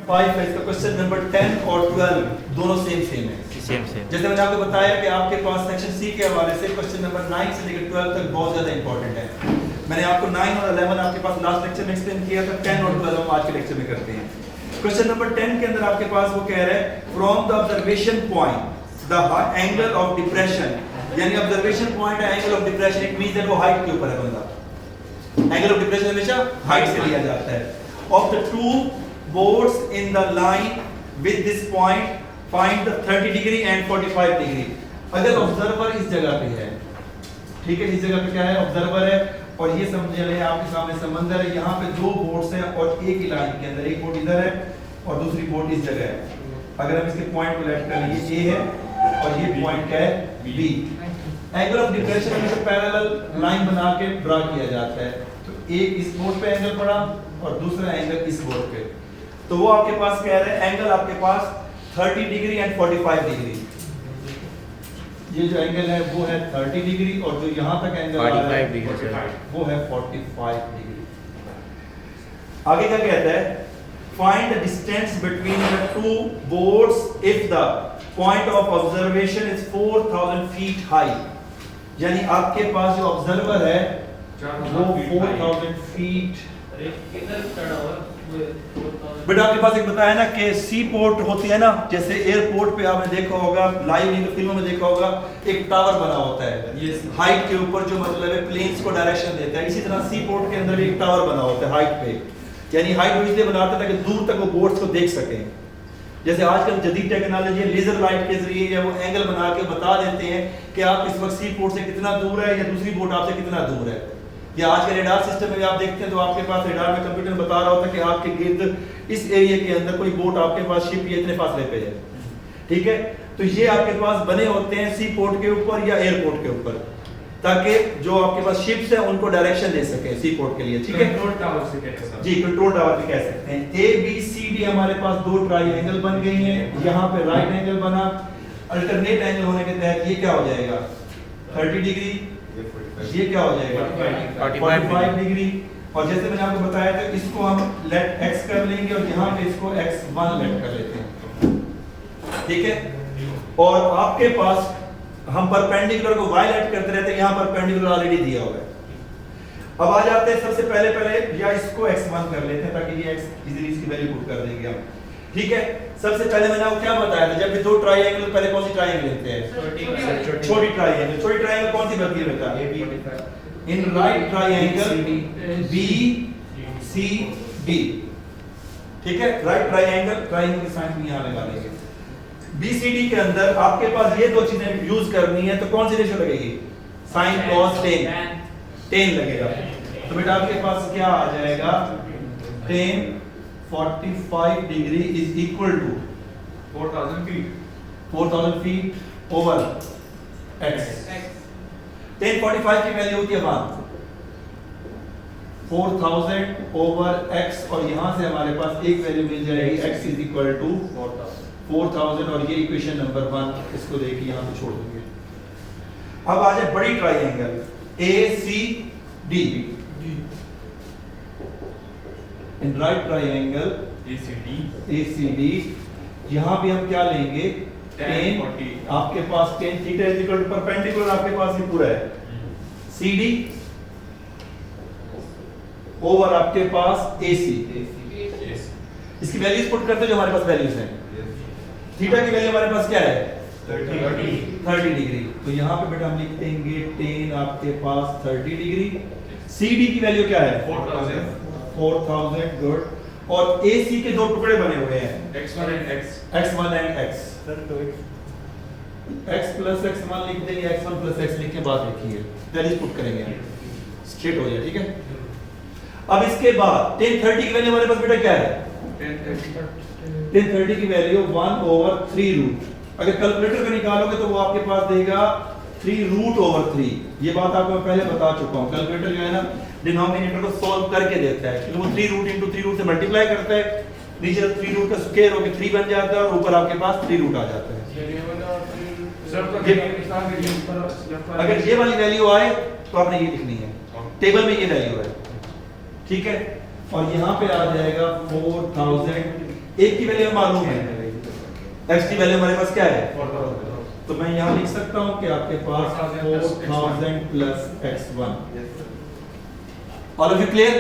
5 है, इसका question number 10 और 12 दोनों सेम है। जैसे मैंने आपको बताया कि आपके पास सेक्शन सी के हवाले से क्वेश्चन नंबर 9 से लेकर 12 तक बहुत ज्यादा इंपॉर्टेंट है। मैंने आपको 9 और 11 आपके पास लास्ट लेक्चर में एक्सप्लेन किया था, 10 और 12 हम आज के लेक्चर में करते हैं। क्वेश्चन नंबर 10 के अंदर आपके पास वो कह रहा है from the observation point the angle of depression, यानी ऑब्जर्वेशन पॉइंट है angle of depression, it means that वो हाइट के ऊपर है बंदा। एंगल ऑफ डिप्रेशन हमेशा हाइट से लिया जाता है। Of the two boards in the line with this point find the 30 degree and 45 degree. अगर ऑब्जर्वर इस जगह पे है, ठीक है, इस जगह पे क्या है, ऑब्जर्वर है, और ये समझ लें आपके सामने समंदर है, यहाँ पे दो बोर्ड्स हैं और एक ही लाइन के अंदर एक बोर्ड इधर है और दूसरी बोर्ड इस जगह है। अगर हम इसके पॉइंट को लेट कर लिए, ए है और ये पॉइंट क्या है, बी। एंगल ऑफ डिप्रेशन में पैरेलल लाइन बना के ड्रा किया जाता है। तो एक इस बोर्ड पे एंगल पड़ा और दूसरा एंगल इस बोर्ड पे, तो वो आपके पास कह रहे हैं एंगल आपके पास 30 डिग्री एंड 45 डिग्री। ये जो एंगल है वो है 30 डिग्री और जो यहाँ तक एंगल आ रहा है वो है 45 डिग्री। आगे क्या कहता है, find the distance between the two boards if the point of observation is 4000 feet high. यानी आपके पास जो ऑब्जर्वर है वो 4000 फीट। बट आपके पास एक बताया ना कि सी पोर्ट होती है ना, जैसे एयरपोर्ट पे आपने देखा होगा, लाइव नहीं तो फिल्मों में देखा होगा, एक टावर बना होता है हाइट के ऊपर जो मतलब है प्लेन्स को डायरेक्शन देता है। इसी तरह सी पोर्ट के अंदर एक टावर बना होता है हाइट पे, यानी हाइट इसलिए बनाते हैं ताकि दूर तक वो बोट्स को देख सकें। जैसे आजकल जदीद टेक्नोलॉजी है, लेजर लाइट के जरिए या वो एंगल बना के बता देते हैं कि आप इस वक्त सी पोर्ट से कितना दूर है या दूसरी बोट आपसे कितना दूर है। या आज के रेडार सिस्टम में भी आप देखते हैं तो आपके पास रेडार में कंप्यूटर में बता रहा होता है कि आपके गिर्द इस एरिया के अंदर कोई बोट आपके पास शिप ये इतने फासले पे है, ठीक है। तो ये आपके पास बने होते हैं सी पोर्ट के ऊपर या एयरपोर्ट के ऊपर, ताकि जो आपके पास शिप्स हैं उनको डायरेक्शन दे सके सी पोर्ट के लिए, ठीक है। कंट्रोल टावर से कहते हैं जी, कंट्रोल टावर भी कह सकते हैं। ए बी सी डी हमारे पास दो ट्रायंगल बन गई हैं, यहाँ पे राइट एंगल बना, अल्टरनेट एंगल होने के तहत ये क्या हो जाएगा 30 डिग्री, ये क्या हो जाएगा 45 डिग्री। और जैसे मैंने आपको बताया था इसको हम लेट x कर लेंगे और यहाँ पे इसको x1 लेट कर लेते हैं, ठीक है। और आपके पास हम परपेंडिकुलर को y लेट करते रहते हैं, यहाँ परपेंडिकुलर ऑलरेडी दिया हुआ है। अब आ जाते हैं सबसे पहले या इसको x1 कर लेते हैं ताकि ये x इजीली इसकी वैल्यू पुट कर देंगे हम, ठीक है। सबसे पहले मैंने आपको क्या बताया था, जब भी दो ट्रायंगल, पहले कौन सी ट्रायंगल लेते हैं, छोटी ट्रायंगल। छोटी ट्रायंगल कौन सी बनती है बेटा, in right triangle B C D, ठीक है। राइट ट्रायंगल की साइन भी यहाँ लगा लेंगे। बीसीडी के अंदर आपके पास ये दो चीजें यूज करनी है, तो कौन सी रेशो लगेगी, साइन कॉस टेन लगेगा। तो बेटा आपके पास क्या आ जाएगा, tan 45 degree is equal to 4000 feet over x। 1045 की वैल्यू होती है 4000 ओवर x, और यहां से हमारे पास एक वैल्यू मिल जाएगी x इज इक्वल टू 4000, और ये इक्वेशन नंबर 1, इसको देखिए यहां पे छोड़ देंगे। अब आ जाए बड़ी triangle ACD, in right triangle ACD, यहां भी हम क्या लेंगे, tan, आपके पास tan theta is equal to perpendicular आपके पास ये पूरा है CD ओवर आपके पास AC। इसकी वैल्यूज पुट करते जो हमारे पास वैल्यूज हैं, थीटा की वैल्यू हमारे पास क्या है 30 डिग्री। तो यहाँ पे बेटा हम लिख देंगे tan आपके पास 30 डिग्री, CD की वैल्यू क्या है 4000, गुड। और AC के दो टुकड़े बने हुए हैं x1 and x plus x1 लिख देंगे, x1 प्लस x लिख के बाद लिखिए, वैल्यूज पुट करेंगे स्ट्रेट हो जाए, ठीक है। अब इसके बाद 1030 की वैल्यू हमारे पास बेटा क्या है, 1030 की वैल्यू 1/3 रूट। अगर कैलकुलेटर पे निकालोगे तो वो आपके पास देगा 3√3। ये बात आपको मैं पहले बता चुका हूँ, कैलकुलेटर जो है ना डिनोमिनेटर को सॉल्व करके देता है, क्योंकि वो 3√3 से मल्टीप्लाई करता है, नीचे 3 रूट का स्क्वायर होकर 3 बन जाता है और ऊपर आपके पास 3 रूट आ जाता है। अगर ये वाली वैल्यू आए तो आपने ये लिखनी है, टेबल में ये वैल्यू है, ठीक है। और यहाँ पे आ जाएगा 4000 एक की वैल्यू मालूम है, x की वैल्यू हमारे पास क्या है, तो मैं यहाँ लिख सकता हूँ कि आपके पास 4000 plus x1। All of you clear?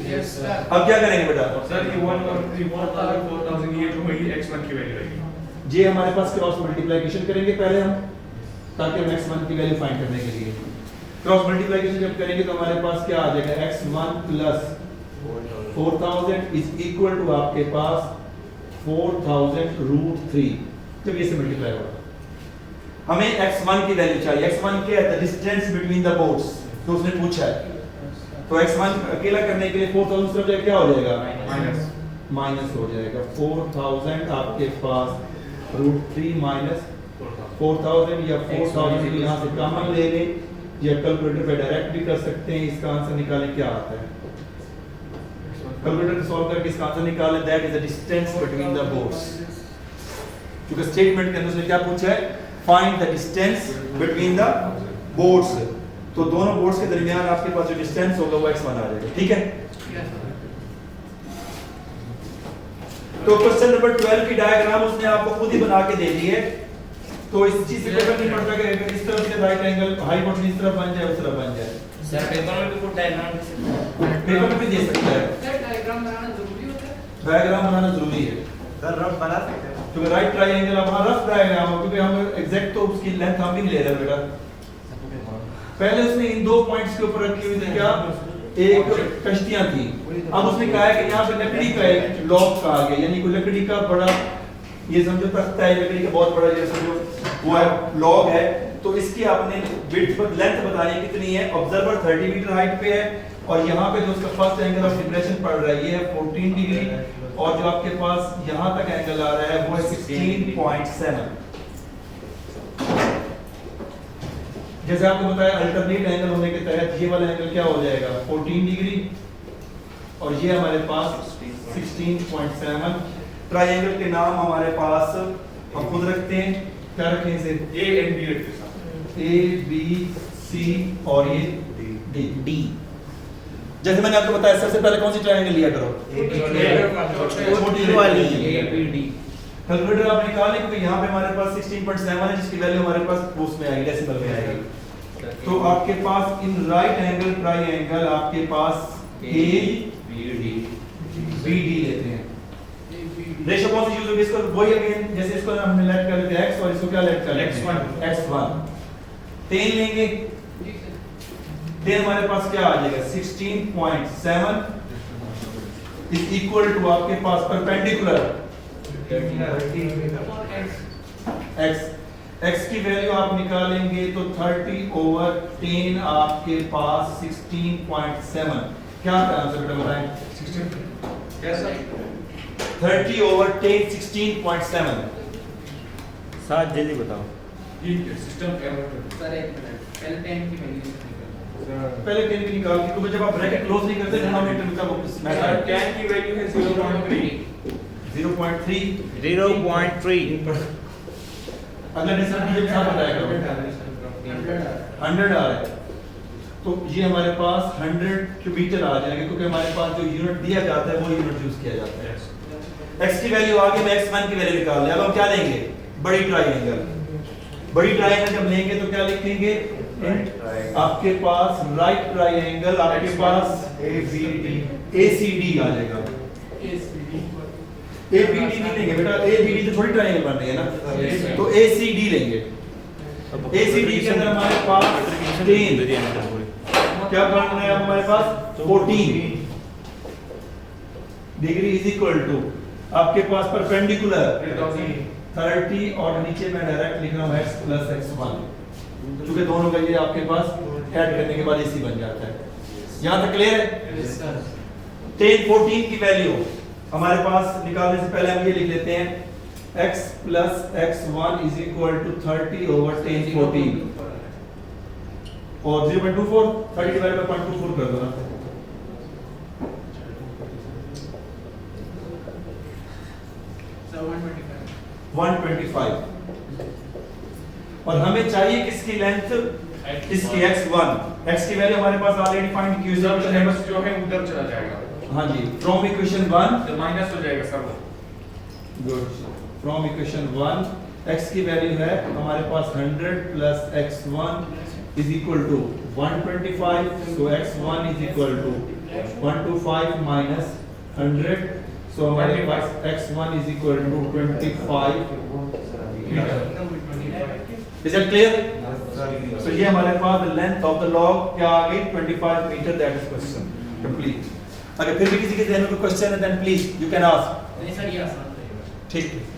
Yes sir. अब क्या करेंगे बेटा? सर ये 1 और 3 4000 ये जो है ये x1 की वैल्यू रहेगी। ये हमारे पास क्रॉस मल्टीप्लिकेशन करेंगे पहले हम, ताकि हम x1 की वैल्यू फाइंड करने के लिए क्रॉस मल्टीप्लिकेशन जब करेंगे तो हमारे पास क्या आ जाएगा, x1 plus 4000 is equal to आपके पास 4000 रूट 3। जब ये से मल्टीप्लाई होगा हमें x1 की वैल्यू चाहिए। x1 क्या है? The distance between the boards, तो उसने पूछा है। तो x1 अकेला करने के लिए 4000 तरफ जाए क्या हो जाएगा, माइनस हो जाएगा। 4000 आपके पास रूट 3 माइनस 4000 या 4000 को यहाँ से कॉमन ले लें या कैलकुलेटर पे डायरेक्ट भी कर सकते हैं। इसका आंसर निकालें, क्या आता है कैलकुलेटर सॉल्व करके इसका आंसर निकालें, that is the distance between the boards. क्योंकि स्टेटमेंट के अंदर उसने क्या पूछा है, find the distance between the boards, तो दोनों बोर्ड्स के दरमियान आपके पास जो डिस्टेंस होगा वो x1 आ जाएगा। ठीक है, तो क्वेश्चन नंबर 12 की डायग्राम उसने आपको खुद ही बना के दे दी है, तो इस चीज से फर्क नहीं पड़ता कि अगर इस तरफ से राइट एंगल हाइपोटेन्यूज इस तरफ बन जाए उस तरफ बन जाए। सर पेपर में भी कुछ डायग्राम दे सकते हैं, पेपर में भी दे सकता है। सर डायग्राम बनाना जरूरी होता है? डायग्राम बनाना जरूरी है, सर रफ बना सकते हैं क्योंकि राइट ट्रायंगल अब हमारा रफ डायग्राम है, क्योंकि हम एग्जैक्ट तो उसकी लेंथ हम भी नहीं ले रहे बेटा। पहले उसने इन दो पॉइंट्स के ऊपर रखी हुई थी क्या, एक कश्तियां थी। अब उसने कहा है कि यहाँ पे लकड़ी का एक लॉक कहा गया, यानी कोई लकड़ी का बड़ा, ये समझो तख्ता है लकड़ी का बहुत बड़ा, ये समझो वो है लॉग है। तो इसकी आपने विड्थ पर लेंथ बतानी कितनी है। ऑब्जर्वर 30 मीटर हाइट पे है और यहाँ पे जो उसका फर्स्ट एंगल ऑफ डिप्रेशन पड़ रहा है ये है 14 डिग्री, और जो आपके पास यहाँ तक एंगल आ रहा है वो है 16.7। जैसे आपको बताया अल्टरनेट एंगल होने के तहत ये वाला एंगल क्या हो जाएगा, 14 डिग्री, और ये हमारे पास 16.7। ट्रायंगल के नाम हमारे पास हम खुद रखते हैं, क्या रखें इसे, A and B रखते हैं A B C और ये D। जैसे मैंने आपको बताया सबसे पहले कौन सी ट्रायंगल लिया करो, छोटी वाली ABD। कैलकुलेटर आप निकालें क्योंकि यहाँ पे हमारे पास 16.7 है जिसकी वैल्यू हमारे पास उसमें आएगी, डेसिमल में आएगी। तो आपके पास इन राइट एंगल ट्रायंगल आपके पास ABD लेते हैं। रेशो कौन सी यूज होगी इसको, वही अगेन जैसे इसको हमने लेट कर लेते हैं x और इसको क्या लेट कर लेते हैं x1। 10 लेंगे, 10 हमारे पास क्या आ जाएगा 16.7 इज इक्वल टू आपके पास परपेंडिकुलर x की वैल्यू आप निकालेंगे तो 30/10 आपके पास 16.7। क्या आंसर बेटा बताएं, 30/10 16.7। साथ जल्दी बताओ। ठीक है, सिस्टम एरर सर एक मिनट, पहले 10 की वैल्यू निकालो। पहले 10 की निकाल क्योंकि जब आप ब्रैकेट क्लोज नहीं करते डिनोमिनेटर का वो सर 10 की वैल्यू है 0.3 0.3 0.3 अगला डिस्टेंस मुझे साथ बताएगा 100 आ रहा है, तो ये हमारे पास 100 मीटर आ जाएगा क्योंकि हमारे पास जो यूनिट दिया जाता है वो यूनिट यूज किया जाता है। x की वैल्यू आगे मैं x1 की वैल्यू निकाल लें। अब हम क्या लेंगे, बड़ी ट्रायंगल। बड़ी ट्रायंगल जब लेंगे तो क्या लिखेंगे, आपके पास राइट ट्रायंगल आपके पास ACD आ जाएगा। ABD नहीं लेंगे बेटा, ABD तो थोड़ी ट्रायंगल बन रही है ना, तो ACD लेंगे। ACD के अंदर हमारे पास 10 क्या बन रहा है हमारे पास 14 डिग्री इज इक्वल टू आपके पास परपेंडिकुलर 30 और नीचे मैं डायरेक्ट लिख रहा हूं x प्लस x1 क्योंकि दोनों का ये आपके पास ऐड करने के बाद इसी बन जाता है। यहां तक क्लियर है? Yes sir. 10 14 की वैल्यू हमारे पास निकालने से पहले हम ये लिख लेते हैं x plus x1 is equal to 30/10 14 और 0.24 30 डिवाइड बाय 0.24 कर दो ना, सर 125 और हमें चाहिए किसकी लेंथ, इसकी x1। x की वैल्यू हमारे पास ऑलरेडी फाइंड की हुई है, जो है उधर चला जाएगा। हां जी, फ्रॉम इक्वेशन 1 तो माइनस हो जाएगा सर वो गुड फ्रॉम इक्वेशन 1 x की वैल्यू है हमारे पास 100 plus x1 is equal to 125, so x1 is equal to 125 minus 100, so हमारे पास x1 is equal to 25 metre. Is it clear? So ये हमारे पास लेंथ ऑफ द लॉग क्या आ गई 25 metre, that is question complete. अगर फिर भी किसी के ध्यान में कोई क्वेश्चन है then please you can ask. नहीं सर, ये आसान है। ठीक है।